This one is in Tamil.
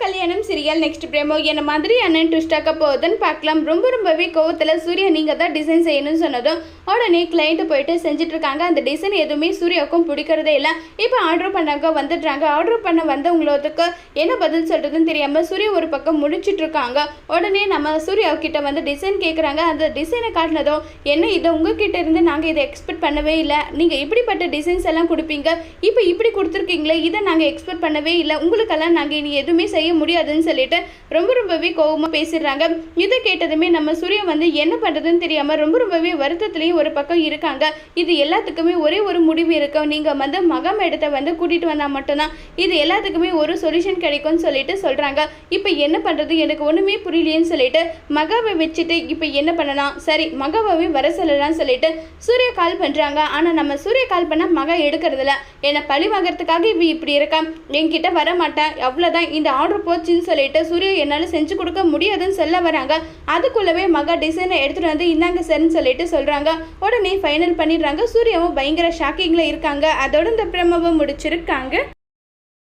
கல்யாணம் சீரியல் நெக்ஸ்ட் பிரேமோ என்ன மாதிரி அண்ணன் ட்விஸ்டாக்க போகுதுன்னு பார்க்கலாம். ரொம்பவே கோவத்தில் சூர்யா நீங்கள் தான் டிசைன் செய்யணும்னு சொன்னதும் உடனே கிளைண்ட்டு போயிட்டு செஞ்சுட்டு இருக்காங்க. அந்த டிசைன் எதுவுமே சூர்யாவுக்கும் பிடிக்கிறதே இல்லை. இப்போ ஆர்டர் பண்ணாங்க வந்துடுறாங்க. ஆர்டர் பண்ண வந்தவங்களுக்கு என்ன பதில் சொல்கிறதுன்னு தெரியாமல் சூர்யா ஒரு பக்கம் முடிச்சுட்டு இருக்காங்க. உடனே நம்ம சூர்யாவுக்கிட்ட வந்து டிசைன் கேட்குறாங்க. அந்த டிசைனை காட்டினதும் என்ன இதை உங்ககிட்ட இருந்து நாங்கள் இதை எக்ஸ்பெக்ட் பண்ணவே இல்லை, நீங்கள் இப்படிப்பட்ட டிசைன்ஸ் எல்லாம் கொடுப்பீங்க, இப்போ இப்படி கொடுத்துருக்கீங்களே, இதை நாங்கள் எக்ஸ்பெக்ட் பண்ணவே இல்லை, உங்களுக்கெல்லாம் நாங்கள் இனி எதுவுமே செய்ய முடியாதுன்னு சொல்லிட்டு ரொம்பவே கோவமாக பேசிடுறாங்க. இதை கேட்டதுமே நம்ம சூர்யா வந்து என்ன பண்ணுறதுன்னு தெரியாமல் ரொம்பவே வருத்தத்துலேயும் ஒரு பக்கம் இருக்காங்க. இது எல்லாத்துக்குமே ஒரே ஒரு முடிவு இருக்கு, நீங்கள் வந்து மகமேடத்தை வந்து கூட்டிகிட்டு வந்தால் மட்டும்தான் இது எல்லாத்துக்குமே ஒரு சொல்யூஷன் கிடைக்கும்னு சொல்லிட்டு சொல்கிறாங்க. இப்போ என்ன பண்ணுறது எனக்கு ஒன்றுமே புரியலையேன்னு சொல்லிட்டு மகாவை வச்சுட்டு இப்போ என்ன பண்ணலாம், சரி மகாவை வர சொல்லலாம்னு சொல்லிட்டு சூர்யா கால் பண்ணுறாங்க. ஆனால் நம்ம சூர்யா கால் பண்ணால் மகா எடுக்கிறதில்ல. என்னை பழி வாங்கிறதுக்காக இவ இப்படி இருக்கா, என்கிட்ட வர மாட்டேன், அவ்வளோதான் இந்த ஆர்டர் போச்சுன்னு சொல்லிட்டு சூர்யா என்னால் செஞ்சு கொடுக்க முடியாதுன்னு சொல்ல வராங்க. அதுக்குள்ளவே மகா டிசைனை எடுத்துகிட்டு வந்து இந்தாங்க சரின்னு சொல்லிட்டு சொல்கிறாங்க. உடனே ஃபைனல் பண்ணிடுறாங்க. சூர்யாவும் பயங்கர ஷாக்கிங்கில் இருக்காங்க. அதோட இந்த பிரமவை முடிச்சிருக்காங்க.